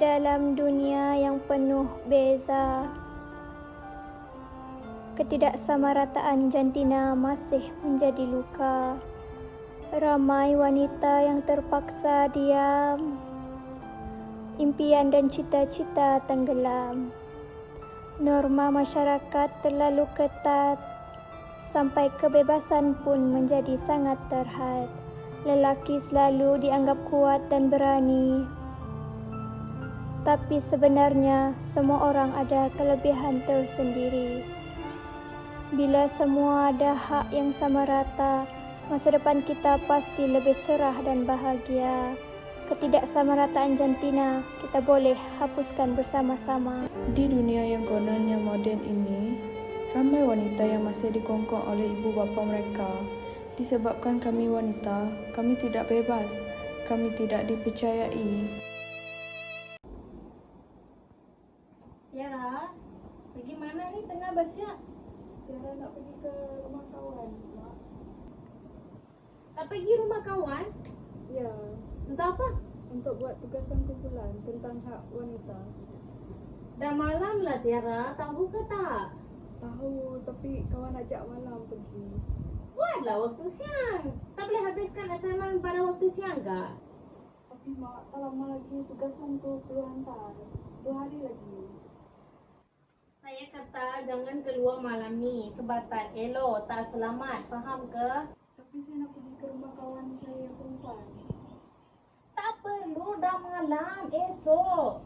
Dalam dunia yang penuh beza, ketidaksamarataan jantina masih menjadi luka. Ramai wanita yang terpaksa diam, impian dan cita-cita tenggelam. Norma masyarakat terlalu ketat, sampai kebebasan pun menjadi sangat terhad. Lelaki selalu dianggap kuat dan berani, tapi sebenarnya semua orang ada kelebihan tersendiri. Bila semua ada hak yang sama rata, masa depan kita pasti lebih cerah dan bahagia. Ketidaksamarataan jantina kita boleh hapuskan bersama-sama. Di dunia yang kononnya moden ini, ramai wanita yang masih dikongkong oleh ibu bapa mereka. Disebabkan kami wanita, kami tidak bebas, kami tidak dipercayai. Tiara, pergi mana ni tengah bersiap? Tiara nak pergi ke rumah kawan, Mak. Tak pergi rumah kawan? Ya, Untuk apa? untuk buat tugasan kumpulan tentang hak wanita. Dah malam lah Tiara, tahu ke tak? Tahu, tapi kawan ajak malam pergi. Buatlah waktu siang. Tak boleh habiskan assignment pada waktu siang ke? Tapi Mak, tak lama lagi tugasan tu perlu hantar. 2 hari lagi. Saya kata jangan keluar malam ni sebab tak elok, tak selamat. Faham ke? Tapi saya nak pergi ke rumah kawan saya yang perempuan. Tak perlu, dah malam. Esok.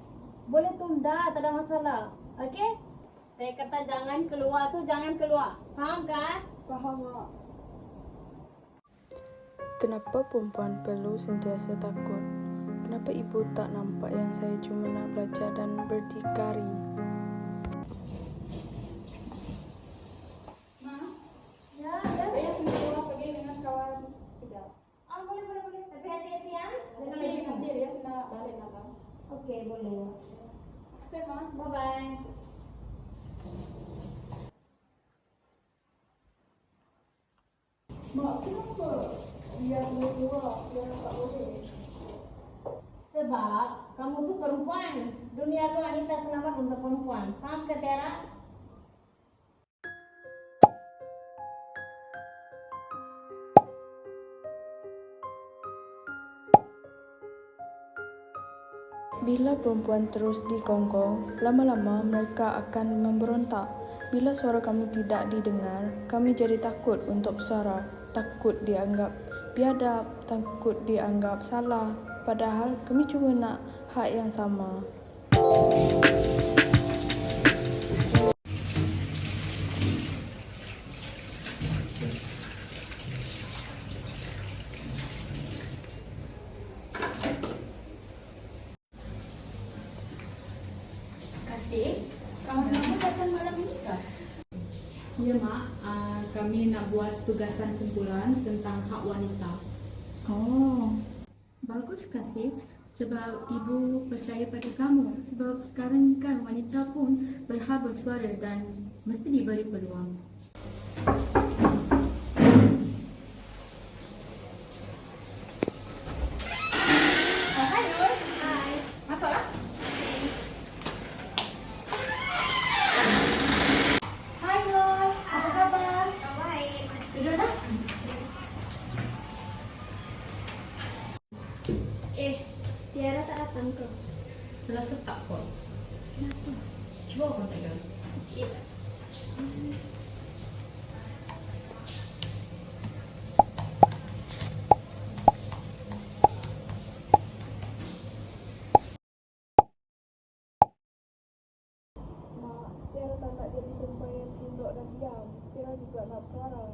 Boleh tunda, tak ada masalah. Okey? Saya kata jangan keluar tu, jangan keluar. Faham kan? Faham, Mak. Kenapa perempuan perlu sentiasa takut? Kenapa ibu tak nampak yang saya cuma nak belajar dan berdikari? Saya keluar pergi dengan kawan sekejap. Boleh. Tapi hati-hati ya. Jangan lagi hadir ya, saya nak balik apa. Okey, boleh. Terima kasih, Ma. Bye-bye. Mak, kenapa? Dia boleh keluar, dia tak boleh. Sebab kamu tu perempuan. Dunia luar ni tak selamat untuk perempuan. Faham ke Tiara? Bila perempuan terus dikongkong, lama-lama mereka akan memberontak. Bila suara kami tidak didengar, kami jadi takut untuk bersuara, takut dianggap biadab, takut dianggap salah. Padahal kami cuma nak hak yang sama. Kasih. Kawan-kawan datang malam ini kah? Ya Mak, kami nak buat tugasan kumpulan tentang hak wanita. Oh, bagus kasih. Sebab ibu percaya pada kamu. Sebab sekarang kan wanita pun berhak bersuara dan mesti diberi peluang. Hai Nur. Hai. Masuklah. Hai Nur. Apa khabar? Baik. Sudah dah? Tiara tak datang ke? Rasa tak kok. Kenapa? Cuba kontak dia. Okey. Mak, Tiara tak nak jadi perempuan yang tunduk dan diam. Tiara juga nak bersuara.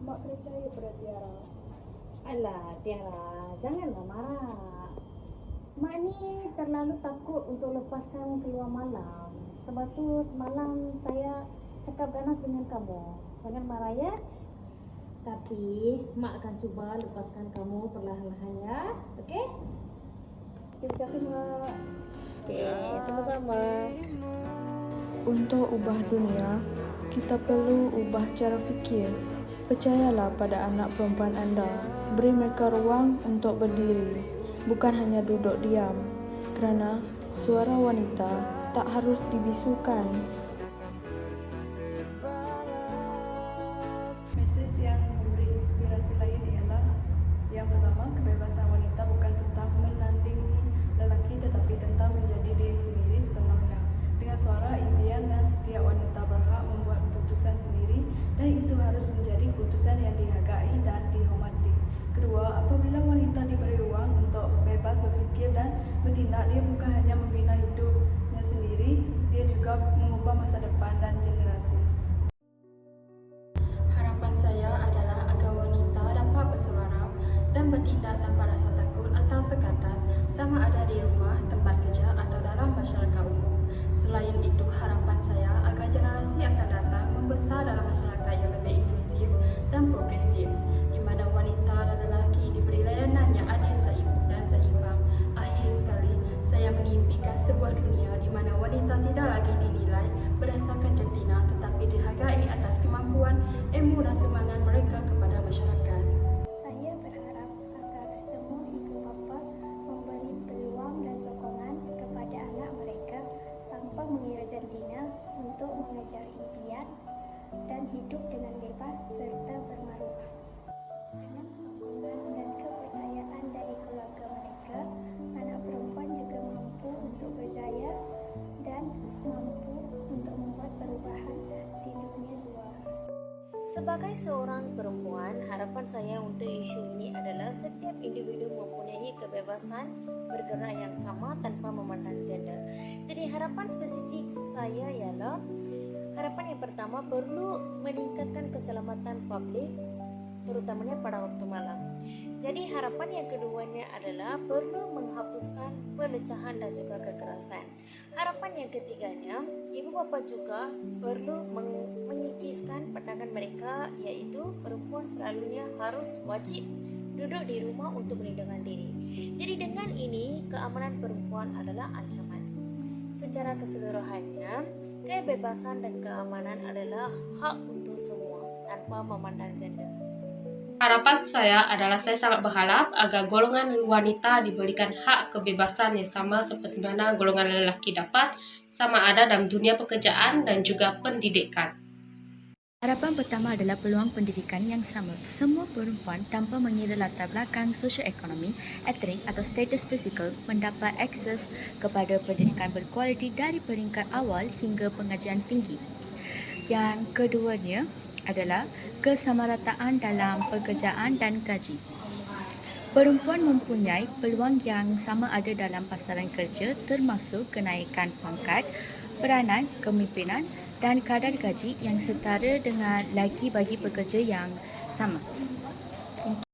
Mak percaya pada Tiara. Alah Tiara, janganlah marah. Mak ni terlalu takut untuk lepaskan keluar malam. Sebab tu semalam saya cakap ganas dengan kamu. Jangan marah ya. Tapi mak akan cuba lepaskan kamu perlahan-lahan ya. Okey? Terima kasih mak. Okey, sama-sama. Untuk ubah dunia, kita perlu ubah cara fikir. Percayalah pada anak perempuan anda. Beri mereka ruang untuk berdiri, bukan hanya duduk diam. Kerana suara wanita tak harus dibisukan. Mesej yang memberi inspirasi lain ialah yang pertama, kebebasan wanita bukan tentang menandingi lelaki tetapi tentang menjadi diri sendiri sepenuhnya. Dengan suara, impian dan setiap wanita berhak membuat keputusan sendiri dan itu harus menjadi keputusan yang dihargai dan dihormati. Kedua, apabila wanita diberi ruang untuk bebas berfikir dan bertindak, dia bukan hanya membina hidupnya sendiri, dia juga mengubah masa depan dan generasi. Harapan saya adalah agar wanita dapat bersuara dan bertindak tanpa rasa takut atau sekadar sama ada di rumah, tempat kerja atau dalam masyarakat umum. Selain itu, harapan saya agar generasi akan datang membesar dalam masyarakat yang lebih inklusif dan progresif, di mana wanita dan lelaki diberi layanan yang adil dan seimbang. Akhir sekali, saya mengimpikan sebuah dunia di mana wanita tidak lagi dinilai berdasarkan jantina tetapi dihargai atas kemampuan, ilmu dan sumbangan mereka kepada masyarakat. Saya berharap agar semua ibu bapa memberi peluang dan sokongan kepada anak mereka tanpa mengira jantina untuk mengejar impian dan hidup dengan bebas serta bermaruah. Dengan sokongan dan kepercayaan dari keluarga mereka, anak perempuan juga mampu untuk berjaya dan mampu untuk membuat perubahan di dunia luar. Sebagai seorang perempuan, harapan saya untuk isu ini adalah setiap individu mempunyai kebebasan bergerak yang sama tanpa memandang gender. Jadi harapan spesifik saya ialah harapan yang pertama perlu meningkatkan keselamatan publik terutamanya pada waktu malam. Jadi harapan yang keduanya adalah perlu menghapuskan pelecehan dan juga kekerasan. Harapan yang ketiganya, ibu bapa juga perlu menyikiskan pandangan mereka iaitu perempuan selalunya harus wajib duduk di rumah untuk melindungi diri. Jadi dengan ini keamanan perempuan adalah ancaman. Secara keseluruhannya, kebebasan dan keamanan adalah hak untuk semua tanpa memandang gender. Harapan saya adalah saya sangat berharap agar golongan wanita diberikan hak kebebasan yang sama seperti mana golongan lelaki dapat sama ada dalam dunia pekerjaan dan juga pendidikan. Harapan pertama adalah peluang pendidikan yang sama. Semua perempuan tanpa mengira latar belakang sosioekonomi, etnik atau status fizikal mendapat akses kepada pendidikan berkualiti dari peringkat awal hingga pengajian tinggi. Yang keduanya adalah kesamarataan dalam pekerjaan dan gaji. Perempuan mempunyai peluang yang sama ada dalam pasaran kerja termasuk kenaikan pangkat, peranan, kepimpinan dan kadar gaji yang setara dengan laki bagi pekerja yang sama.